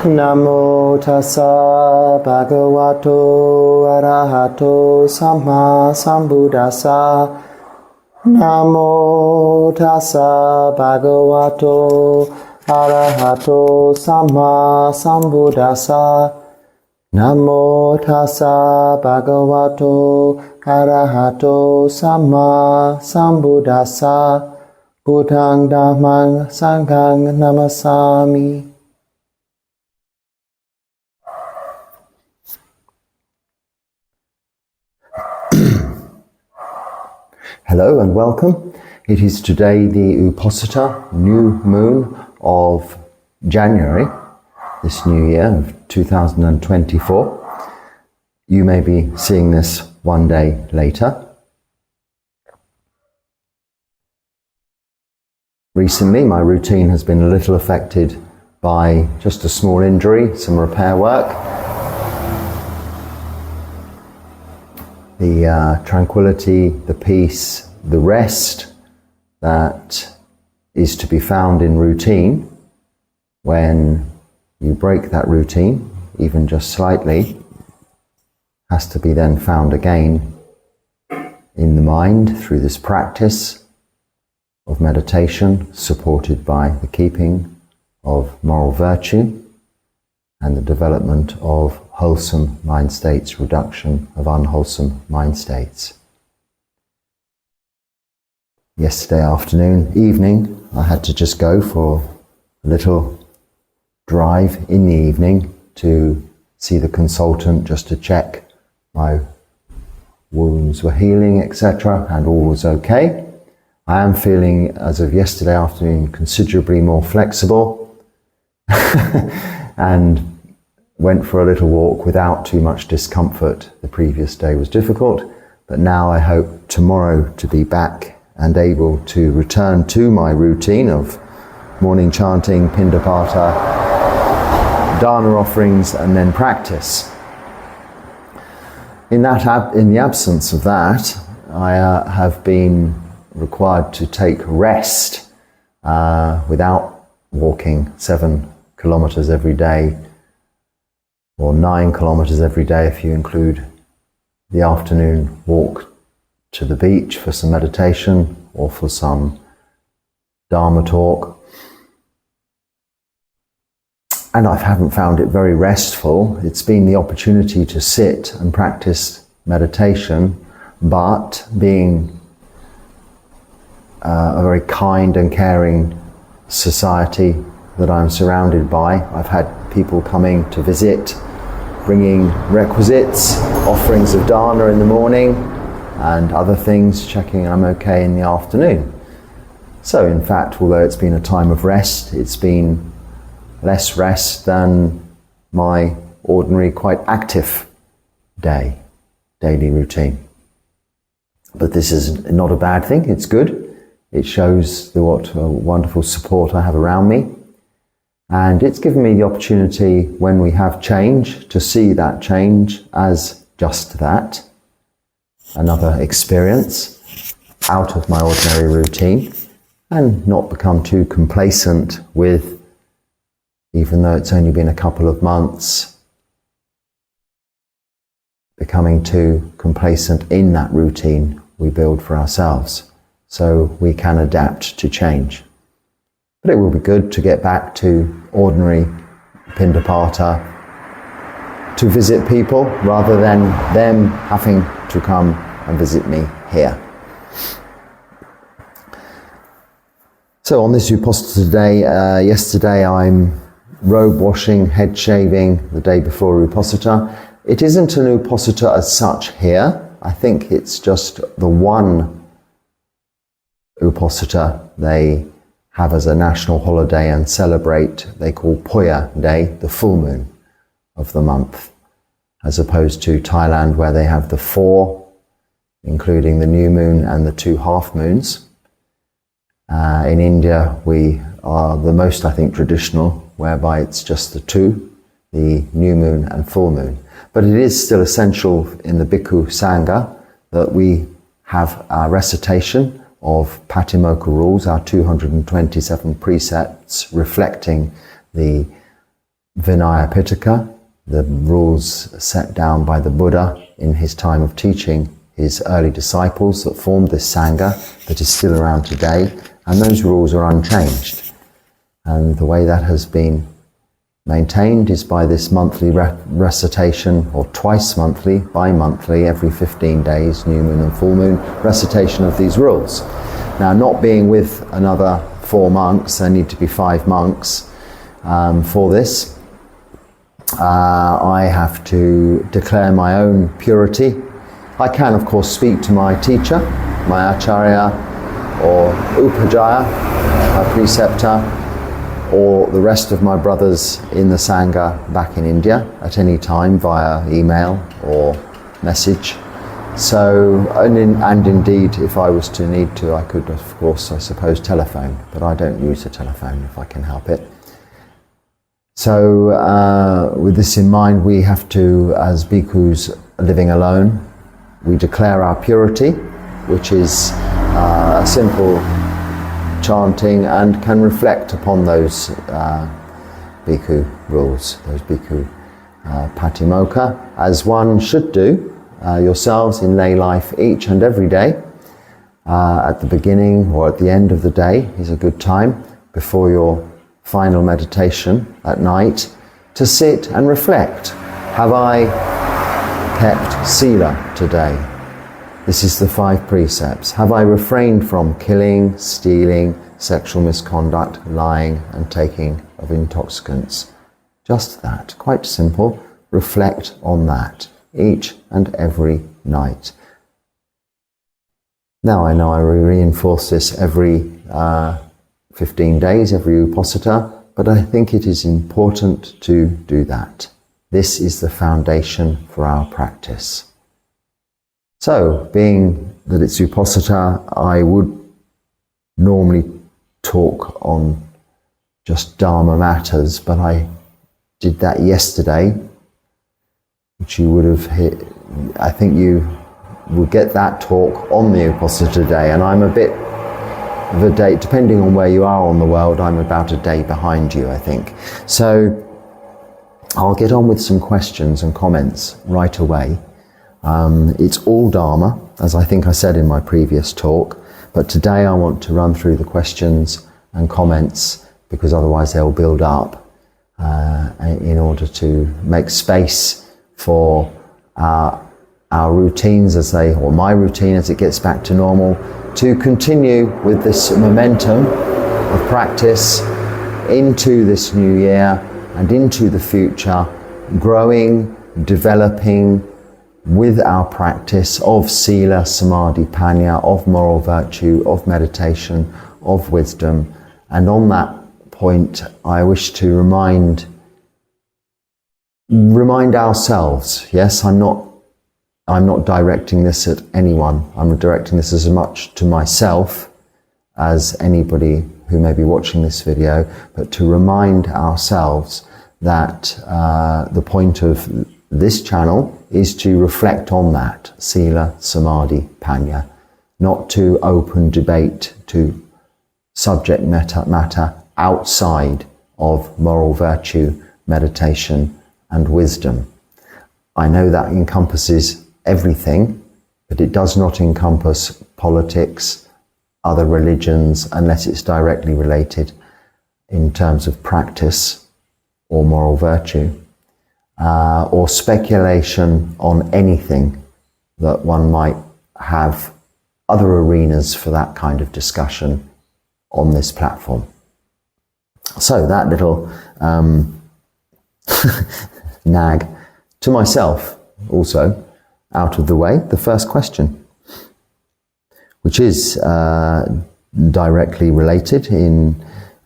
Namo tassa bhagavato arahato samma sambuddhassa. Namo tassa bhagavato arahato samma sambuddhassa. Namo tassa bhagavato arahato samma sambuddhassa. Buddhang dhammang sanghang namasami. Hello and welcome. It is today the Uposatha, new moon of January, this new year of 2024. You may be seeing this one day later. Recently, my routine has been a little affected by just a small injury, some repair work. The tranquility, the peace, the rest that is to be found in routine, when you break that routine, even just slightly, has to be then found again in the mind through this practice of meditation, supported by the keeping of moral virtue and the development of wholesome mind states, reduction of unwholesome mind states. Yesterday evening, I had to just go for a little drive in the evening to see the consultant, just to check my wounds were healing, etc., and all was okay. I am feeling, as of yesterday afternoon, considerably more flexible and went for a little walk without too much discomfort. The previous day was difficult, but now I hope tomorrow to be back and able to return to my routine of morning chanting, pindapata, dana offerings, and then practice. In the absence of that, I have been required to take rest without walking 7 kilometers every day, or 9 kilometers every day if you include the afternoon walk to the beach for some meditation or for some Dharma talk. And I haven't found it very restful. It's been the opportunity to sit and practice meditation, but being a very kind and caring society that I'm surrounded by, I've had people coming to visit, bringing requisites, offerings of dana in the morning, and other things, checking I'm okay in the afternoon. So in fact, although it's been a time of rest, it's been less rest than my ordinary, quite active daily routine. But this is not a bad thing, it's good. It shows what wonderful support I have around me. And it's given me the opportunity, when we have change, to see that change as just that, another experience out of my ordinary routine, and not become too complacent with, even though it's only been a couple of months, becoming too complacent in that routine we build for ourselves, so we can adapt to change. But it will be good to get back to ordinary pindapata, to visit people rather than them having to come and visit me here. So on this Uposatha today, yesterday I'm robe washing, head shaving the day before Uposatha. It isn't an Uposatha as such here. I think it's just the one Uposatha they have as a national holiday and celebrate, they call Poya Day, the full moon of the month, as opposed to Thailand, where they have the 4, including the new moon and the 2 half moons. In India, we are the most, I think, traditional, whereby it's just the 2, the new moon and full moon. But it is still essential in the Bhikkhu Sangha that we have our recitation of Patimokkha rules, our 227 precepts reflecting the Vinaya Pitaka, the rules set down by the Buddha in his time of teaching his early disciples that formed this Sangha that is still around today, and those rules are unchanged. And the way that has been maintained is by this monthly recitation, or twice monthly, bi-monthly, every 15 days, new moon and full moon, recitation of these rules. Now, not being with another 4 monks, there need to be 5 monks for this. I have to declare my own purity. I can, of course, speak to my teacher, my acharya, or upajjhaya, my preceptor, or the rest of my brothers in the Sangha back in India at any time via email or message. So, and indeed, if I was to need to, I could, of course, I suppose, telephone, but I don't use a telephone if I can help it. So, with this in mind, we have to, as bhikkhus living alone, we declare our purity, which is a simple chanting and can reflect upon those bhikkhu rules, those bhikkhu patimokkha, as one should do yourselves in lay life each and every day. At the beginning or at the end of the day is a good time before your final meditation at night to sit and reflect. Have I kept sila today? This is the 5 precepts. Have I refrained from killing, stealing, sexual misconduct, lying, and taking of intoxicants? Just that. Quite simple. Reflect on that each and every night. Now I know I reinforce this every 15 days, every Uposatha, but I think it is important to do that. This is the foundation for our practice. So, being that it's Uposatha, I would normally talk on just Dharma matters, but I did that yesterday, which you would have hit. I think you will get that talk on the Uposatha today, and I'm a bit of a day, depending on where you are on the world, I'm about a day behind you, I think. So, I'll get on with some questions and comments right away. It's all Dharma, as I think I said in my previous talk, but today I want to run through the questions and comments because otherwise they'll build up in order to make space for our routines or my routine as it gets back to normal, to continue with this momentum of practice into this new year and into the future, growing, developing, with our practice of sila, samadhi, panya, of moral virtue, of meditation, of wisdom. And on that point, I wish to remind ourselves, yes, I'm not directing this at anyone. I'm directing this as much to myself as anybody who may be watching this video, but to remind ourselves that the point of this channel is to reflect on that, sila, samadhi, panya, not to open debate to subject matter outside of moral virtue, meditation, and wisdom. I know that encompasses everything, but it does not encompass politics, other religions, unless it's directly related in terms of practice or moral virtue. Or speculation on anything that one might have other arenas for that kind of discussion on this platform. So that little nag to myself also out of the way. The first question, which is directly related in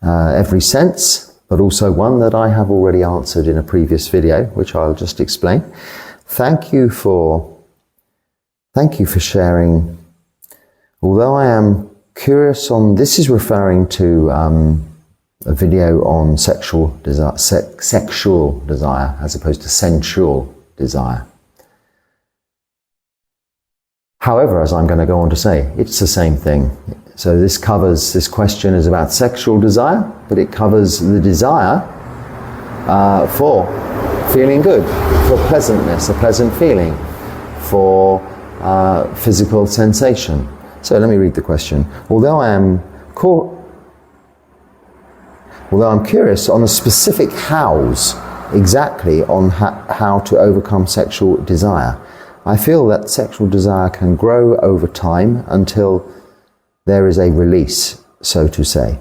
every sense, but also one that I have already answered in a previous video, which I'll just explain. Thank you for sharing. Although I am curious on, this is referring to a video on sexual desire as opposed to sensual desire. However, as I'm going to go on to say, it's the same thing. So this question is about sexual desire, but it covers the desire for feeling good, for pleasantness, a pleasant feeling, for physical sensation. So let me read the question. Although I'm curious on the specific hows exactly on how to overcome sexual desire, I feel that sexual desire can grow over time until there is a release, so to say.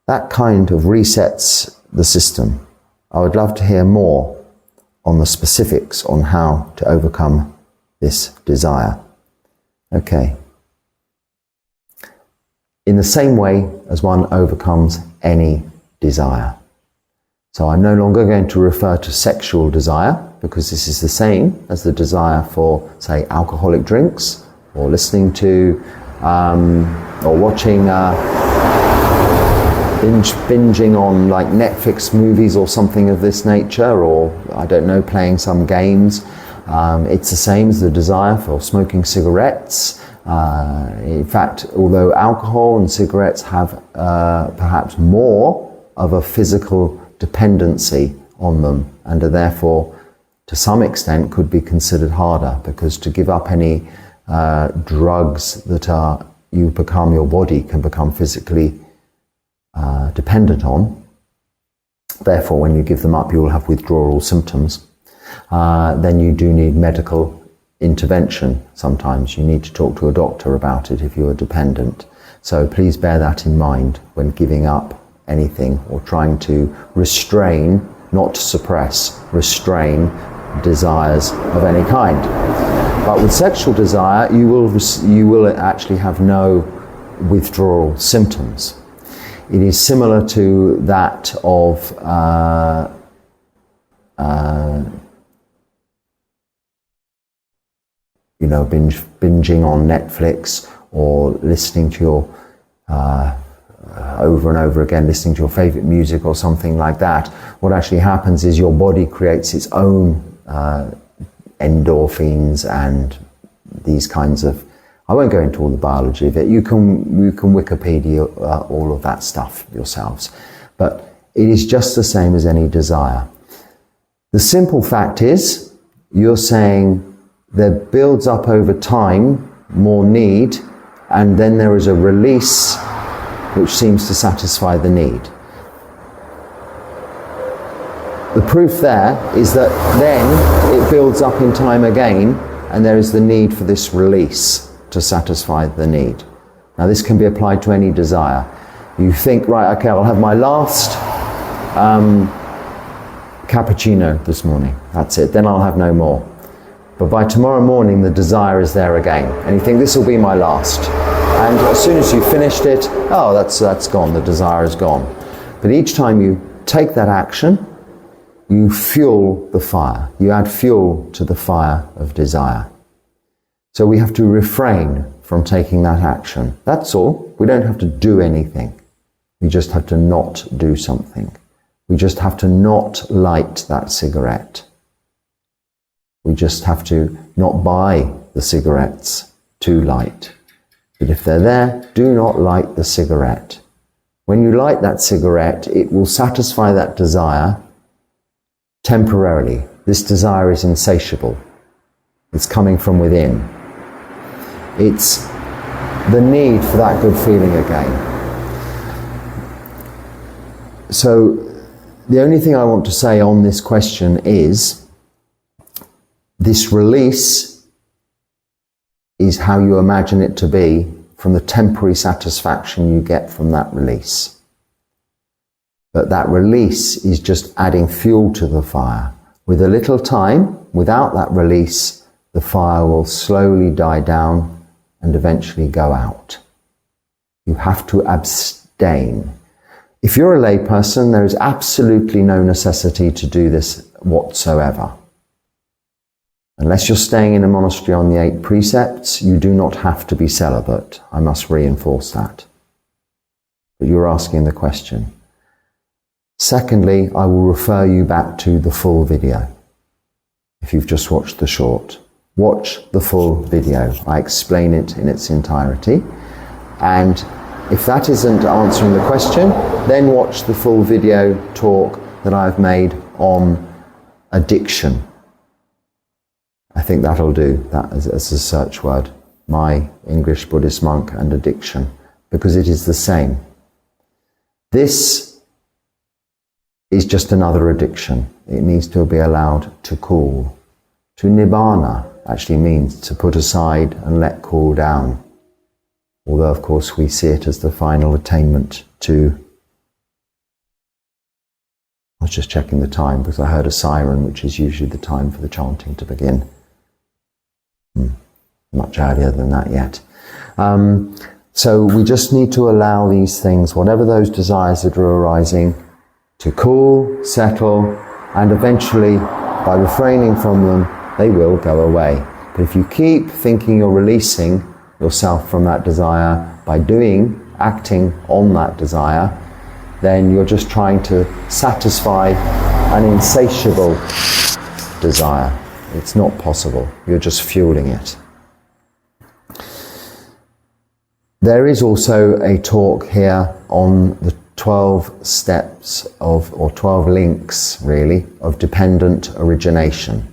That kind of resets the system. I would love to hear more on the specifics on how to overcome this desire. Okay. In the same way as one overcomes any desire. So I'm no longer going to refer to sexual desire, because this is the same as the desire for, say, alcoholic drinks, or listening to, or watching, binging on like Netflix movies or something of this nature, or, I don't know, playing some games. It's the same as the desire for smoking cigarettes. In fact, although alcohol and cigarettes have perhaps more of a physical dependency on them, and are therefore to some extent could be considered harder, because to give up any drugs that your body can become physically dependent on, therefore when you give them up you will have withdrawal symptoms, then you do need medical intervention. Sometimes you need to talk to a doctor about it if you are dependent. So please bear that in mind when giving up anything or trying to restrain, not suppress, restrain desires of any kind. But with sexual desire, you will actually have no withdrawal symptoms. It is similar to that of binging on Netflix, or listening to your over and over again, listening to your favorite music or something like that. What actually happens is your body creates its own endorphins and these kinds of, I won't go into all the biology of it. You can Wikipedia all of that stuff yourselves. But it is just the same as any desire. The simple fact is, you're saying there builds up over time more need, and then there is a release which seems to satisfy the need. The proof there is that then it builds up in time again, and there is the need for this release to satisfy the need. Now this can be applied to any desire. You think, right, okay, I'll have my last cappuccino this morning. That's it, then I'll have no more. But by tomorrow morning, the desire is there again. And you think, this will be my last. And as soon as you've finished it, oh, that's gone, the desire is gone. But each time you take that action, you fuel the fire. You add fuel to the fire of desire. So we have to refrain from taking that action. That's all. We don't have to do anything. We just have to not do something. We just have to not light that cigarette. We just have to not buy the cigarettes to light. But if they're there, do not light the cigarette. When you light that cigarette, it will satisfy that desire temporarily. This desire is insatiable. It's coming from within. It's the need for that good feeling again. So the only thing I want to say on this question is, this release is how you imagine it to be from the temporary satisfaction you get from that release. But that release is just adding fuel to the fire. With a little time, without that release, the fire will slowly die down and eventually go out. You have to abstain. If you're a layperson, there is absolutely no necessity to do this whatsoever. Unless you're staying in a monastery on the 8 precepts, you do not have to be celibate. I must reinforce that. But you're asking the question. Secondly, I will refer you back to the full video. If you've just watched the short, watch the full video. I explain it in its entirety. And If that isn't answering the question, then watch the full video talk that I've made on addiction. I think that'll do, that as a search word. My English Buddhist monk and addiction, because it is the same. This is just another addiction. It needs to be allowed to cool. To nibbana actually means to put aside and let cool down. Although, of course, we see it as the final attainment to... I was just checking the time because I heard a siren, which is usually the time for the chanting to begin. Much earlier than that yet. So we just need to allow these things, whatever those desires that are arising, to cool, settle, and eventually, by refraining from them, they will go away. But if you keep thinking you're releasing yourself from that desire by acting on that desire, then you're just trying to satisfy an insatiable desire. It's not possible. You're just fueling it. There is also a talk here on the 12 steps or 12 links, really, of dependent origination.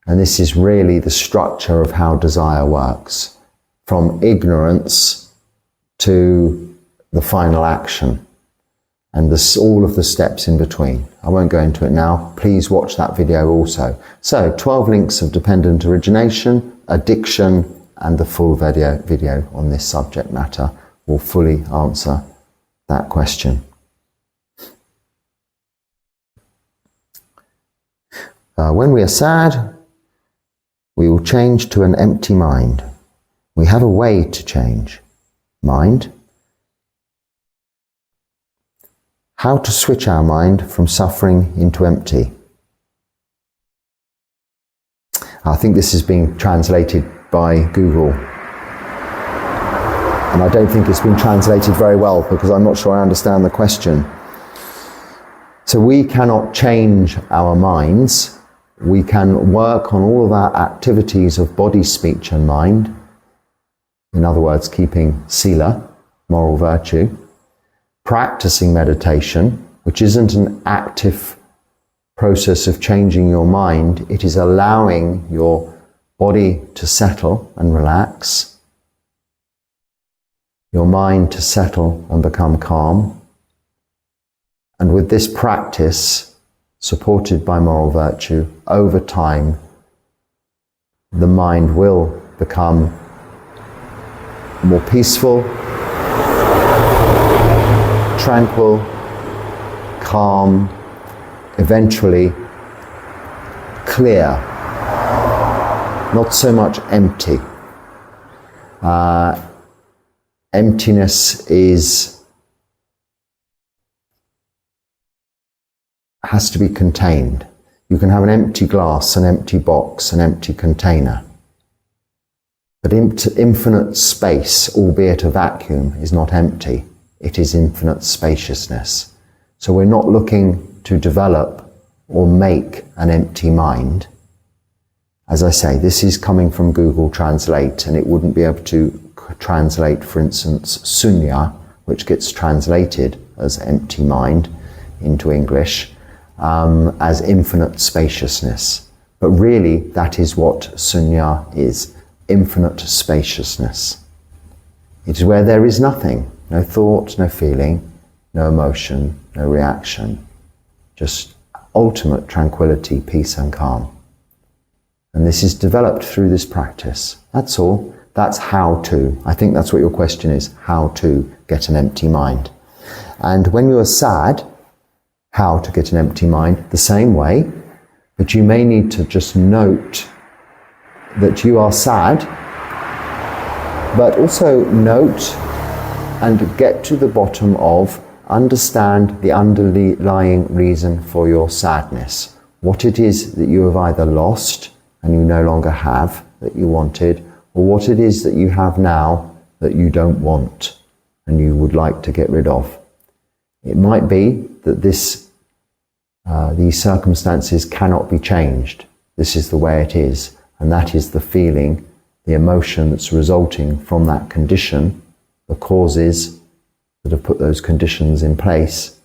And this is really the structure of how desire works, from ignorance to the final action, and all of the steps in between. I won't go into it now. Please watch that video also. So, 12 links of dependent origination, addiction, and the full video on this subject matter will fully answer that question. When we are sad, we will change to an empty mind. We have a way to change mind. How to switch our mind from suffering into empty. I think this is being translated by Google. And I don't think it's been translated very well because I'm not sure I understand the question. So we cannot change our minds. We can work on all of our activities of body, speech and mind. In other words, keeping sila, moral virtue. Practicing meditation, which isn't an active process of changing your mind. It is allowing your body to settle and relax, your mind to settle and become calm. And with this practice, supported by moral virtue, over time, the mind will become more peaceful, tranquil, calm, eventually clear. Not so much empty. Emptiness has to be contained. You can have an empty glass, an empty box, an empty container. But infinite space, albeit a vacuum, is not empty. It is infinite spaciousness. So we're not looking to develop or make an empty mind. As I say, this is coming from Google Translate, and it wouldn't be able to translate, for instance, sunya, which gets translated as empty mind into English, as infinite spaciousness. But really, that is what sunya is, infinite spaciousness. It is where there is nothing, no thought, no feeling, no emotion, no reaction, just ultimate tranquility, peace and calm. And this is developed through this practice. That's all. That's how to. I think that's what your question is, how to get an empty mind. And when you are sad, how to get an empty mind, the same way, but you may need to just note that you are sad, but also note and get to the bottom of, understand the underlying reason for your sadness. What it is that you have either lost and you no longer have that you wanted, or what it is that you have now that you don't want and you would like to get rid of. It might be that these circumstances cannot be changed. This is the way it is, and that is the feeling, the emotion that's resulting from that condition, the causes that have put those conditions in place,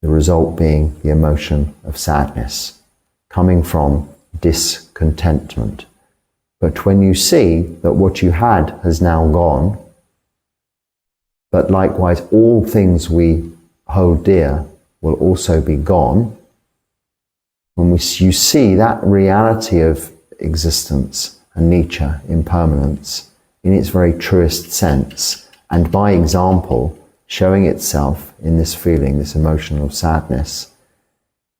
the result being the emotion of sadness, coming from discontentment. But when you see that what you had has now gone, but likewise all things we hold dear will also be gone, when you see that reality of existence and nature, impermanence, in its very truest sense, and by example, showing itself in this feeling, this emotion of sadness,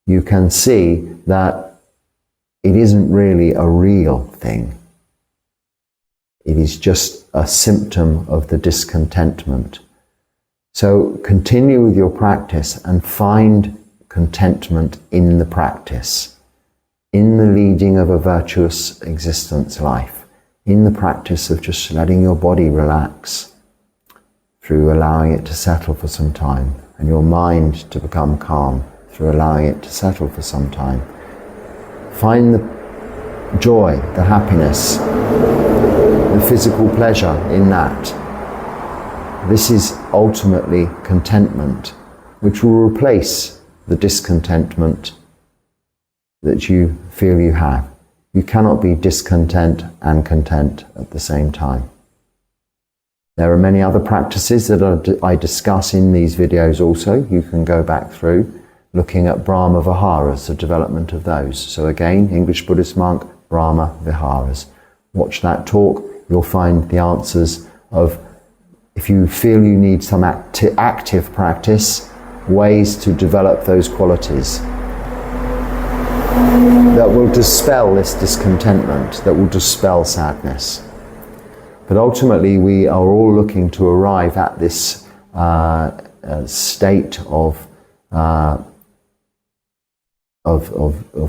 you can see that it isn't really a real thing. It is just a symptom of the discontentment. So continue with your practice and find contentment in the practice, in the leading of a virtuous existence life, in the practice of just letting your body relax, through allowing it to settle for some time, and your mind to become calm, through allowing it to settle for some time. Find the joy, the happiness, the physical pleasure in that. This is ultimately contentment, which will replace the discontentment that you feel you have. You cannot be discontent and content at the same time. There are many other practices that I discuss in these videos also. You can go back through, looking at Brahma Viharas, the development of those. So again, English Buddhist Monk, Brahma Viharas. Watch that talk. You'll find the answers of, if you feel you need some active practice, ways to develop those qualities that will dispel this discontentment, that will dispel sadness. But ultimately, we are all looking to arrive at this state of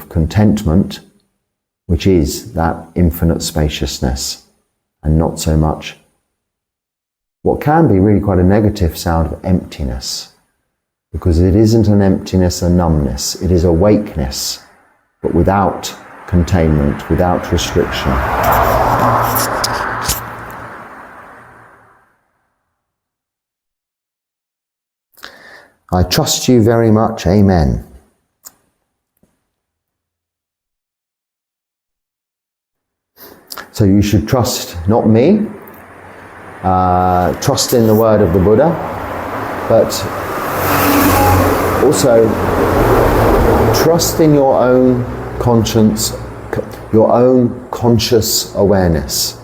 contentment, which is that infinite spaciousness, and not so much what can be really quite a negative sound of emptiness, because it isn't an emptiness, a numbness. It is a wakeness, but without containment, without restriction. I trust you very much. Amen. So you should trust not me, trust in the word of the Buddha, but also trust in your own conscience, your own conscious awareness.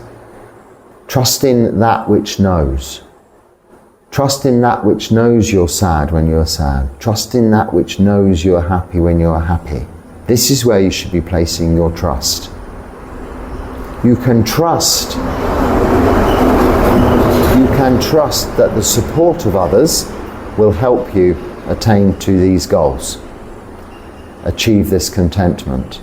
Trust in that which knows. Trust in that which knows you're sad when you're sad. Trust in that which knows you're happy when you're happy. This is where you should be placing your trust. You can trust that the support of others will help you attain to these goals, achieve this contentment.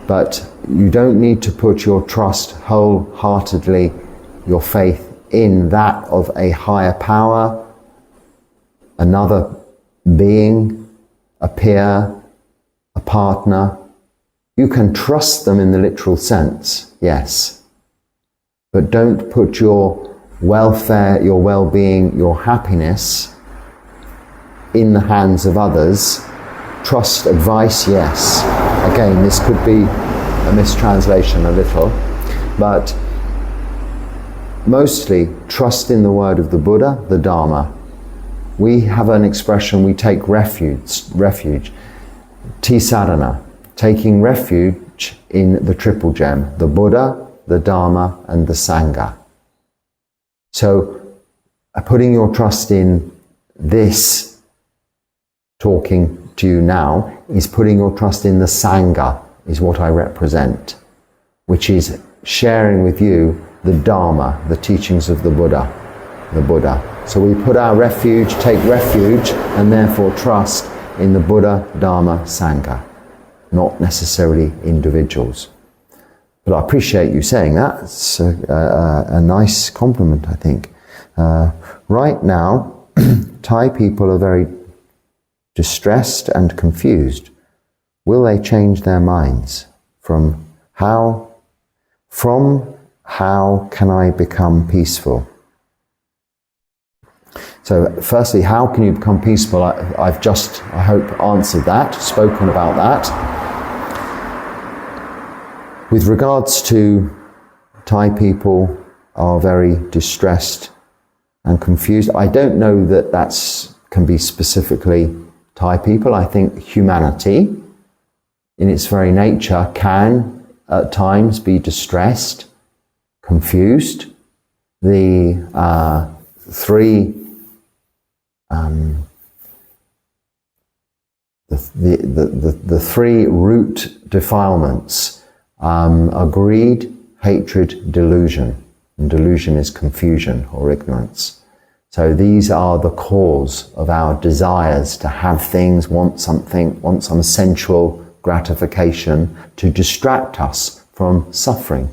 But you don't need to put your trust wholeheartedly, your faith, in that of a higher power, another being, a peer, a partner. You can trust them in the literal sense, yes. But don't put your welfare, your well-being, your happiness in the hands of others. Trust advice, yes. Again, this could be a mistranslation a little, but mostly trust in the word of the Buddha, the Dharma. We have an expression, we take refuge, Tisadhana, taking refuge in the triple gem, the Buddha, the Dharma, and the Sangha. So, putting your trust in this, talking to you now, is putting your trust in the Sangha, is what I represent, which is sharing with you the Dharma, the teachings of the Buddha, the Buddha. So we put our refuge, take refuge, and therefore trust in the Buddha, Dharma, Sangha, not necessarily individuals. But I appreciate you saying that. It's a nice compliment, I think. Right now, Thai people are very distressed and confused. Will they change their minds from how can I become peaceful? So firstly, how can you become peaceful? I've just, I hope, answered that, spoken about that. With regards to Thai people are very distressed and confused, I don't know that can be specifically Thai people. I think humanity, in its very nature, can at times be distressed, confused. The three root defilements are greed, hatred, delusion. And delusion is confusion or ignorance. So these are the cause of our desires to have things, want something, want some sensual gratification to distract us from suffering.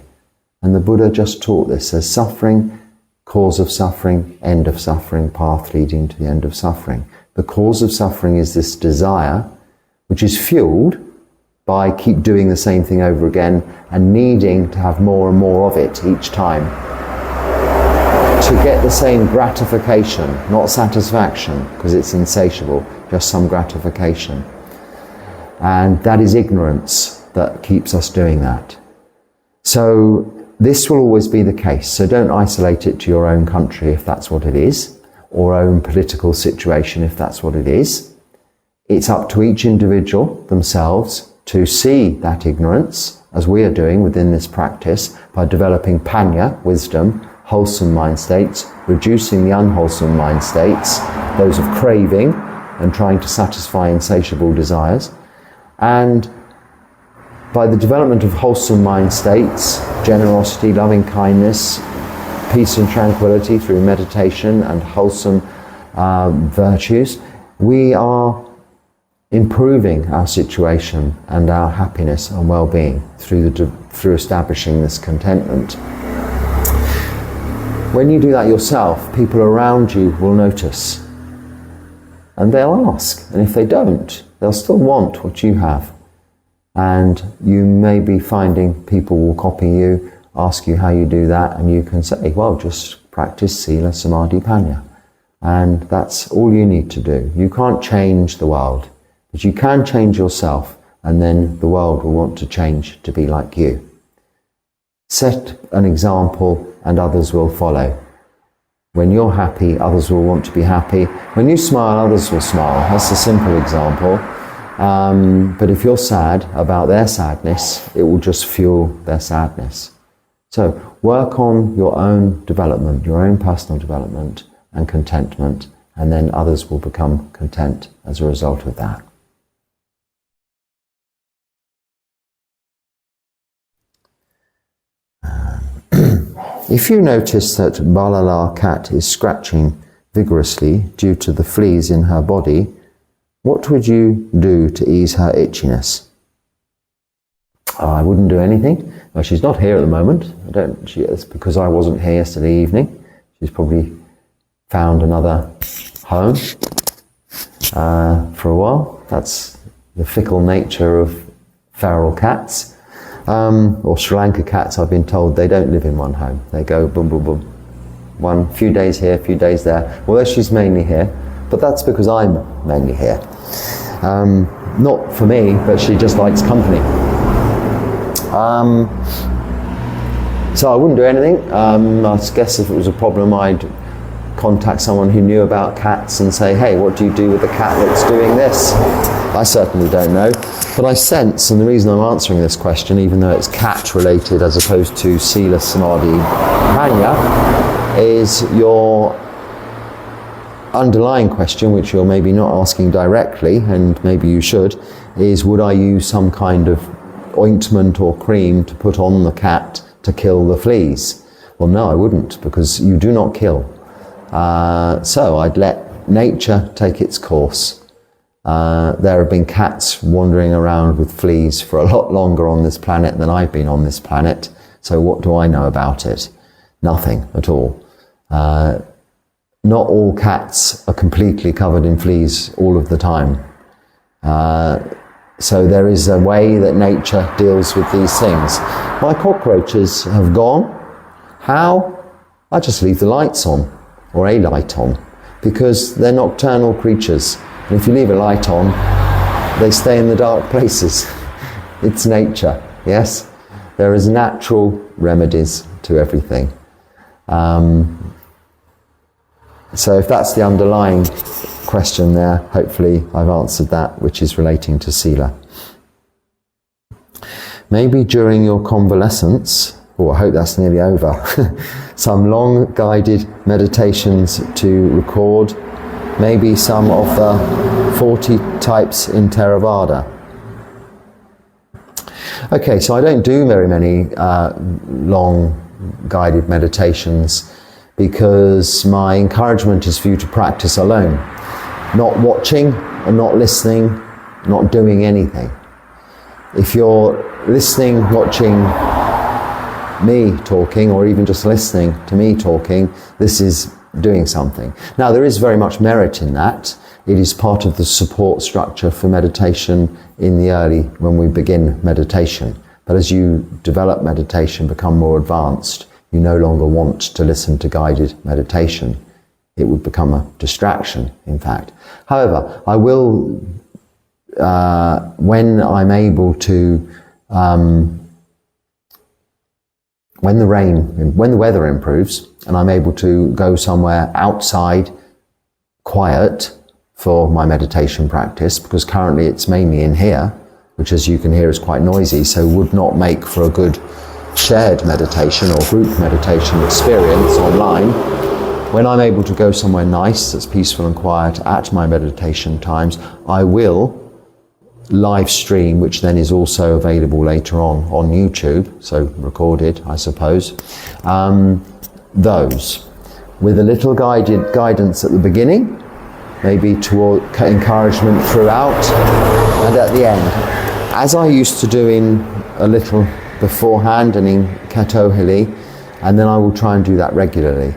And the Buddha just taught this as suffering, cause of suffering, end of suffering, path leading to the end of suffering. The cause of suffering is this desire, which is fueled by keep doing the same thing over again and needing to have more and more of it each time. To get the same gratification, not satisfaction, because it's insatiable, just some gratification. And that is ignorance that keeps us doing that. So this will always be the case. So don't isolate it to your own country if that's what it is, or own political situation if that's what it is. It's up to each individual themselves to see that ignorance, as we are doing within this practice, by developing panya, wisdom, wholesome mind states, reducing the unwholesome mind states, those of craving and trying to satisfy insatiable desires. And by the development of wholesome mind states, generosity, loving kindness, peace and tranquility through meditation and wholesome virtues, we are improving our situation and our happiness and well-being through establishing this contentment. When you do that yourself, people around you will notice and they'll ask, and if they don't, they'll still want what you have. And you may be finding people will copy you, ask you how you do that, and you can say, well, just practice Sila, Samadhi, Panya. And that's all you need to do. You can't change the world, but you can change yourself, and then the world will want to change to be like you. Set an example and others will follow. When you're happy, others will want to be happy. When you smile, others will smile. That's a simple example. But if you're sad about their sadness, it will just fuel their sadness. So work on your own development, your own personal development and contentment, and then others will become content as a result of that. If you notice that Balala cat is scratching vigorously due to the fleas in her body, what would you do to ease her itchiness? I wouldn't do anything. Well, she's not here at the moment. It's because I wasn't here yesterday evening. She's probably found another home for a while. That's the fickle nature of feral cats. Or Sri Lanka cats, I've been told, they don't live in one home. They go boom, boom, boom. One few days here, few days there. Although she's mainly here, but that's because I'm mainly here. Not for me, but she just likes company. So I wouldn't do anything. I guess if it was a problem, I'd contact someone who knew about cats and say, hey, what do you do with a cat that's doing this? I certainly don't know. But I sense, and the reason I'm answering this question, even though it's cat related as opposed to Sila, Samadhi, Panya, is your underlying question, which you're maybe not asking directly, and maybe you should, is would I use some kind of ointment or cream to put on the cat to kill the fleas? Well, no, I wouldn't, because you do not kill. So I'd let nature take its course. There have been cats wandering around with fleas for a lot longer on this planet than I've been on this planet. So what do I know about it? Nothing at all. Not all cats are completely covered in fleas all of the time. So there is a way that nature deals with these things. My cockroaches have gone. How? I just leave the lights on, or a light on. because they're nocturnal creatures. And if you leave a light on, they stay in the dark places. It's nature, yes? There is natural remedies to everything. So if that's the underlying question there, hopefully I've answered that, which is relating to sila. Maybe during your convalescence, I hope that's nearly over, some long guided meditations to record, maybe some of the 40 types in Theravada. Okay, so I don't do very many long guided meditations because my encouragement is for you to practice alone, not watching and not listening, not doing anything. If you're listening, watching me talking, or even just listening to me talking, this is doing something. Now, there is very much merit in that. It is part of the support structure for meditation in the early, when we begin meditation. But as you develop meditation, become more advanced, you no longer want to listen to guided meditation. It would become a distraction, in fact. However, I will, when I'm able to, when the weather improves and I'm able to go somewhere outside, quiet, for my meditation practice, because currently it's mainly in here, which, as you can hear, is quite noisy, so would not make for a good shared meditation or group meditation experience online. When I'm able to go somewhere nice that's peaceful and quiet at my meditation times, I will live stream, which then is also available later on YouTube, so recorded, I suppose, those with a little guidance at the beginning, maybe toward encouragement throughout and at the end, as I used to do in a little beforehand and in Katohili, and then I will try and do that regularly.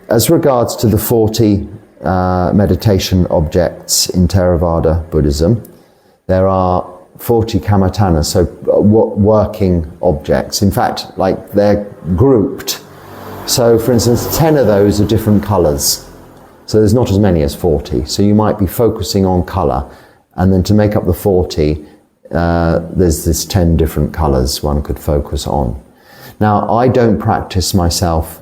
As regards to the 40 meditation objects in Theravada Buddhism, there are 40 kamatanas, so working objects. In fact, like, they're grouped. So, for instance, 10 of those are different colours. So there's not as many as 40. So you might be focusing on colour, and then to make up the 40, there's this 10 different colours one could focus on. Now, I don't practice myself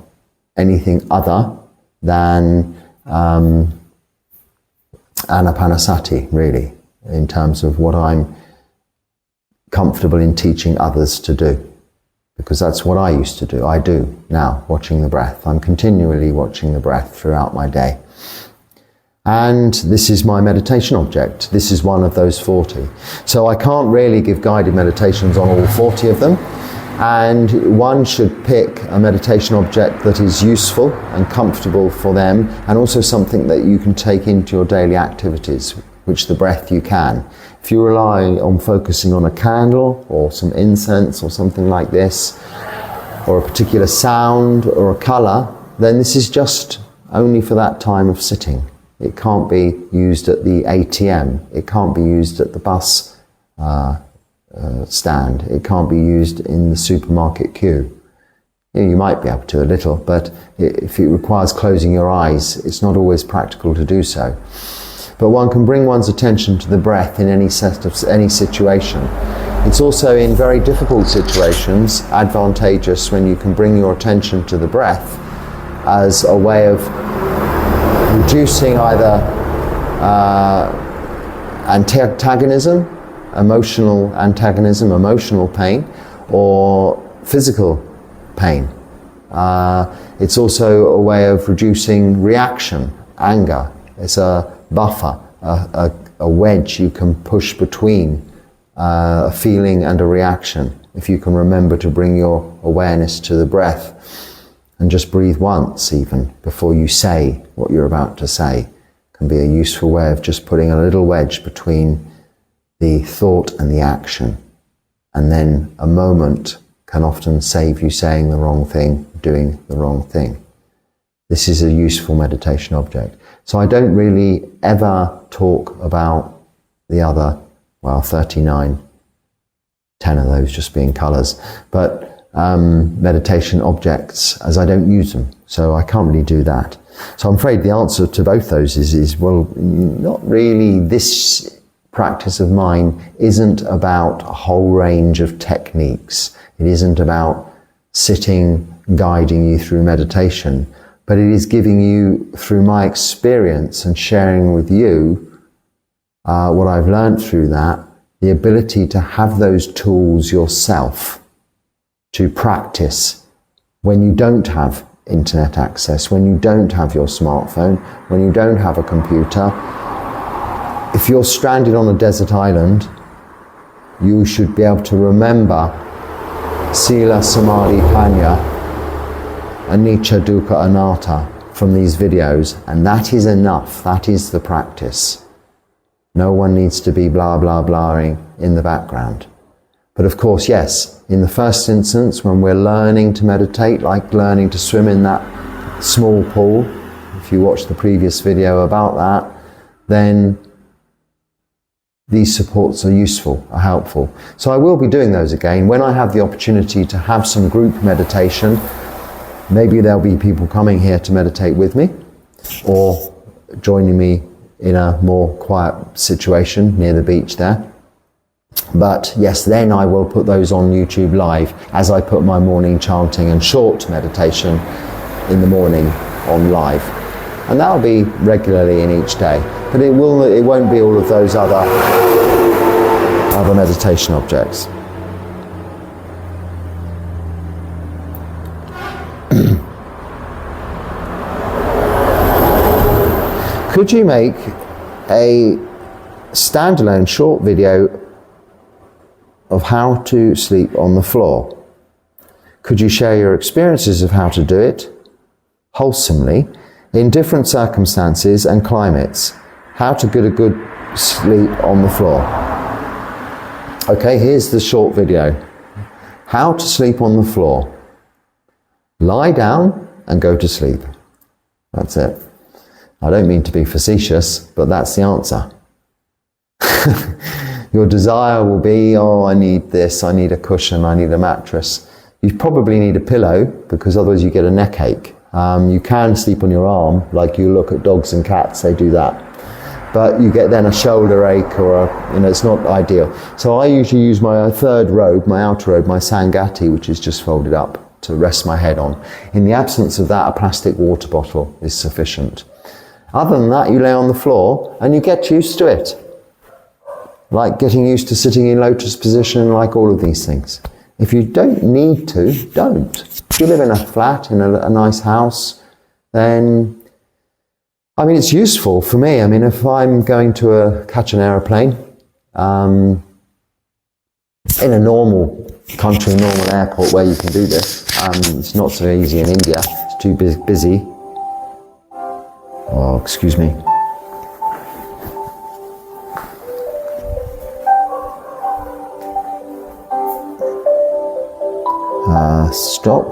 anything other than anapanasati, really, in terms of what I'm comfortable in teaching others to do. Because that's what I used to do. I do now, watching the breath. I'm continually watching the breath throughout my day. And this is my meditation object. This is one of those 40. So I can't really give guided meditations on all 40 of them. And one should pick a meditation object that is useful and comfortable for them, and also something that you can take into your daily activities, which the breath you can. If you rely on focusing on a candle or some incense or something like this, or a particular sound or a colour, then this is just only for that time of sitting. It can't be used at the ATM. It can't be used at the bus stand. It can't be used in the supermarket queue. You might be able to a little, but if it requires closing your eyes, it's not always practical to do so. But one can bring one's attention to the breath in any situation. It's also in very difficult situations advantageous when you can bring your attention to the breath as a way of reducing either emotional antagonism, emotional pain, or physical pain. It's also a way of reducing reaction, anger. It's a buffer, a wedge you can push between a feeling and a reaction, if you can remember to bring your awareness to the breath and just breathe once even before you say what you're about to say. Can be a useful way of just putting a little wedge between the thought and the action, and then a moment can often save you saying the wrong thing, doing the wrong thing. This is a useful meditation object. So I don't really ever talk about the other, 39, 10 of those just being colours, but meditation objects, as I don't use them So I can't really do that. So I'm afraid the answer to both those is well, not really. This practice of mine isn't about a whole range of techniques. It isn't about sitting, guiding you through meditation, but it is giving you, through my experience and sharing with you what I've learned through that, the ability to have those tools yourself to practice when you don't have internet access, when you don't have your smartphone, when you don't have a computer. If you're stranded on a desert island, you should be able to remember Sila Samadhi Panya, Anicca Dukkha Anatta from these videos, and that is enough. That is the practice. No one needs to be blah blah blahing in the background. But of course, yes, in the first instance, when we're learning to meditate, like learning to swim in that small pool, if you watch the previous video about that, then these supports are useful, are helpful. So I will be doing those again. When I have the opportunity to have some group meditation, maybe there'll be people coming here to meditate with me, or joining me in a more quiet situation near the beach there. But yes, then I will put those on YouTube live, as I put my morning chanting and short meditation in the morning on live. And that'll be regularly in each day. But it won't be all of those other meditation objects. Could you make a standalone short video of how to sleep on the floor? Could you share your experiences of how to do it wholesomely in different circumstances and climates? How to get a good sleep on the floor. Okay, here's the short video. How to sleep on the floor. Lie down and go to sleep. That's it. I don't mean to be facetious, but that's the answer. Your desire will be, oh, I need this, I need a cushion, I need a mattress. You probably need a pillow, because otherwise you get a neck ache. You can sleep on your arm, like you look at dogs and cats, they do that. But you get then a shoulder ache, or it's not ideal. So I usually use my third robe, my outer robe, my sangati, which is just folded up to rest my head on. In the absence of that, a plastic water bottle is sufficient. Other than that, you lay on the floor and you get used to it. Like getting used to sitting in lotus position, like all of these things. If you don't need to, don't. If you live in a flat, in a nice house, then, it's useful for me. If I'm going to catch an aeroplane, in a normal country, normal airport where you can do this, it's not so easy in India, it's too busy. Oh, excuse me. Stop.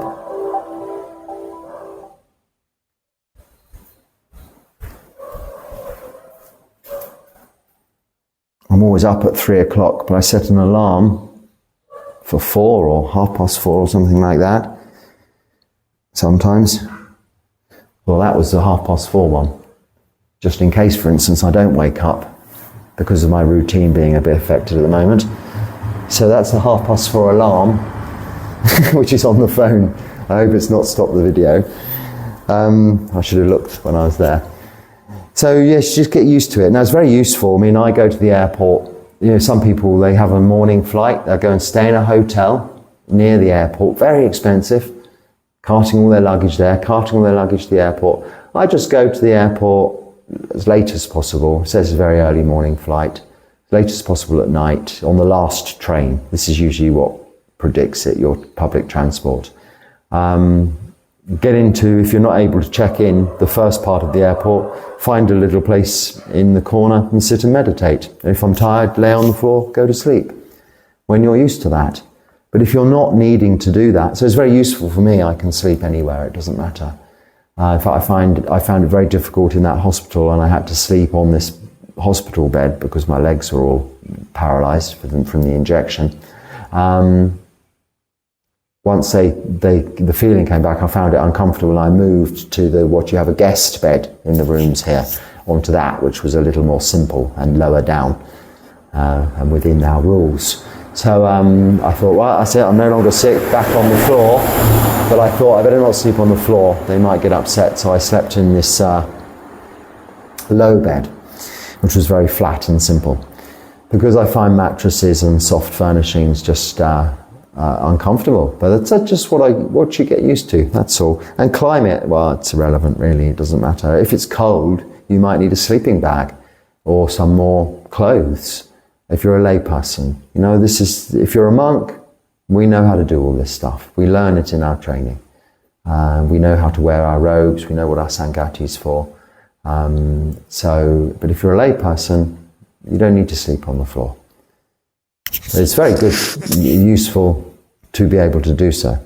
I'm always up at 3 o'clock, but I set an alarm for 4 or 4:30 or something like that. Sometimes. Well, that was the 4:30 one. Just in case, for instance, I don't wake up because of my routine being a bit affected at the moment. So that's the 4:30 alarm, which is on the phone. I hope it's not stopped the video. I should have looked when I was there. So yes, just get used to it. Now it's very useful. I go to the airport. Some people, they have a morning flight. They'll go and stay in a hotel near the airport. Very expensive. Carting all their luggage there, carting all their luggage to the airport. I just go to the airport as late as possible. It says it's a very early morning flight. As late as possible at night on the last train. This is usually what predicts it, your public transport. Get into, if you're not able to check in the first part of the airport, find a little place in the corner and sit and meditate. And if I'm tired, lay on the floor, go to sleep. When you're used to that. But if you're not needing to do that, so it's very useful for me, I can sleep anywhere, it doesn't matter. In fact, I found it very difficult in that hospital, and I had to sleep on this hospital bed because my legs were all paralysed from the injection. once the feeling came back, I found it uncomfortable. I moved to what you have a guest bed in the rooms here, onto that, which was a little more simple and lower down and within our rules. So I thought, well, that's it, I'm no longer sick, back on the floor. But I thought I better not sleep on the floor, they might get upset. So I slept in this low bed, which was very flat and simple. Because I find mattresses and soft furnishings just uncomfortable. But that's just what you get used to, that's all. And climate, well, it's irrelevant really, it doesn't matter. If it's cold, you might need a sleeping bag or some more clothes. If you're a lay person, if you're a monk, we know how to do all this stuff. We learn it in our training. We know how to wear our robes, we know what our sangati is for. But if you're a lay person, you don't need to sleep on the floor. It's very good, useful to be able to do so,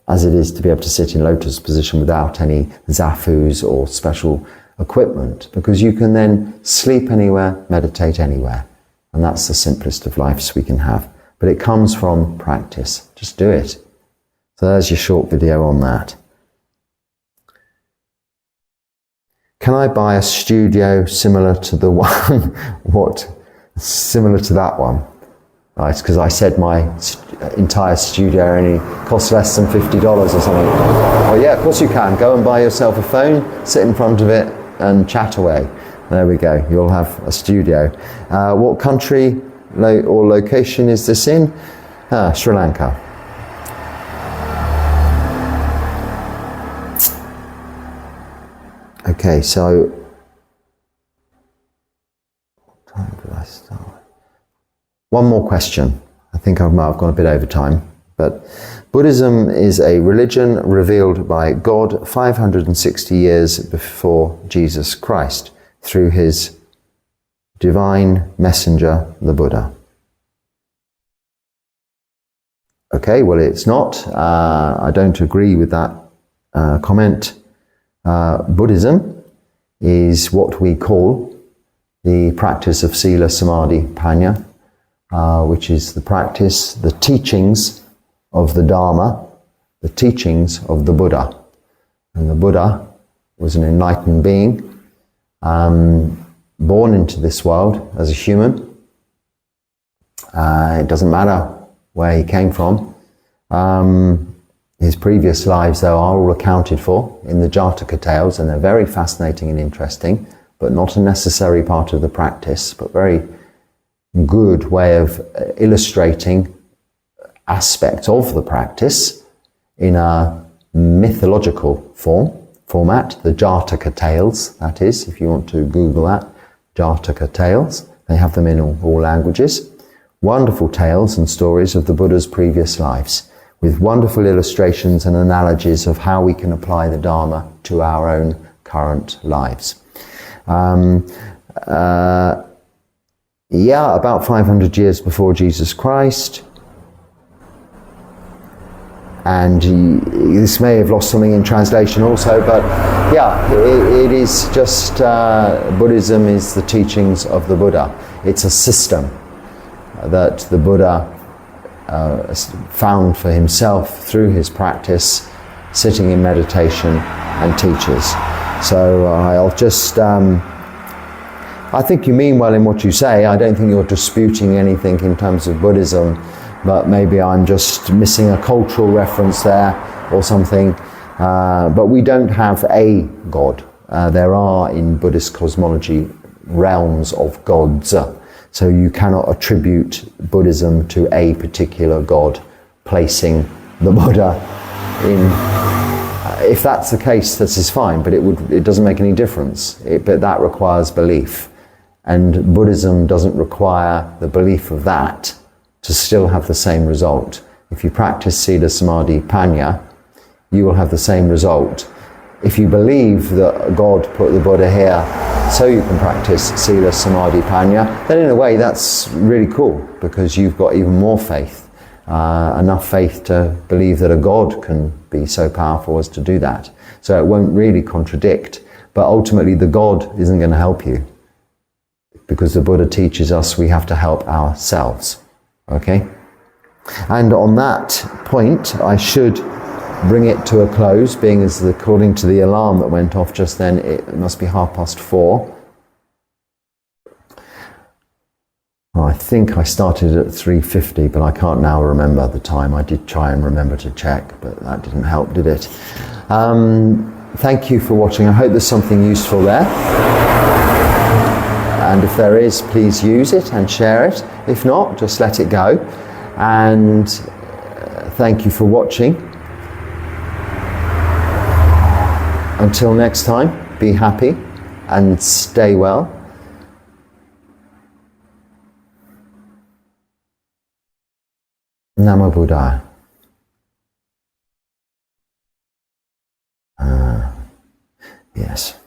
as it is to be able to sit in lotus position without any zafus or special equipment, because you can then sleep anywhere, meditate anywhere. And that's the simplest of lives we can have. But it comes from practice. Just do it. So there's your short video on that. Can I buy a studio similar to the one? Similar to that one? Right, because I said my entire studio only costs less than $50 or something. Oh yeah, of course you can. Go and buy yourself a phone, sit in front of it and chat away. There we go, you'll have a studio. What country or location is this in? Sri Lanka. Okay, so what time did I start? One more question. I think I might have gone a bit over time. But Buddhism is a religion revealed by God 560 years before Jesus Christ, through his divine messenger, the Buddha. Okay, well it's not. I don't agree with that comment. Buddhism is what we call the practice of Sila Samadhi Panya, which is the practice, the teachings of the Dharma, the teachings of the Buddha. And the Buddha was an enlightened being, born into this world as a human. It doesn't matter where he came from. His previous lives, though, are all accounted for in the Jataka tales, and they're very fascinating and interesting, but not a necessary part of the practice, but very good way of illustrating aspects of the practice in a mythological format, the Jataka tales, that is, if you want to Google that, Jataka tales. They have them in all languages. Wonderful tales and stories of the Buddha's previous lives, with wonderful illustrations and analogies of how we can apply the Dharma to our own current lives. About 500 years before Jesus Christ. And this may have lost something in translation also, but it is just, Buddhism is the teachings of the Buddha. It's a system that the Buddha found for himself through his practice, sitting in meditation, and teaches. So I'll just, I think you mean well in what you say. I don't think you're disputing anything in terms of Buddhism, but maybe I'm just missing a cultural reference there or something. But we don't have a God. There are in Buddhist cosmology realms of gods. So you cannot attribute Buddhism to a particular God, placing the Buddha in. If that's the case, this is fine, but it doesn't make any difference. But that requires belief. And Buddhism doesn't require the belief of that to still have the same result. If you practice Sila Samadhi Panya, you will have the same result. If you believe that God put the Buddha here so you can practice Sila Samadhi Panya, then in a way that's really cool, because you've got even more faith, enough faith to believe that a God can be so powerful as to do that. So it won't really contradict, but ultimately the God isn't going to help you, because the Buddha teaches us we have to help ourselves. Okay? And on that point, I should bring it to a close, being as according to the alarm that went off just then, it must be 4:30. I think I started at 3:50, but I can't now remember the time. I did try and remember to check, but that didn't help, did it? Thank you for watching. I hope there's something useful there. And if there is, please use it and share it. If not, just let it go. And thank you for watching. Until next time, be happy and stay well. Namo Buddhaya. Yes.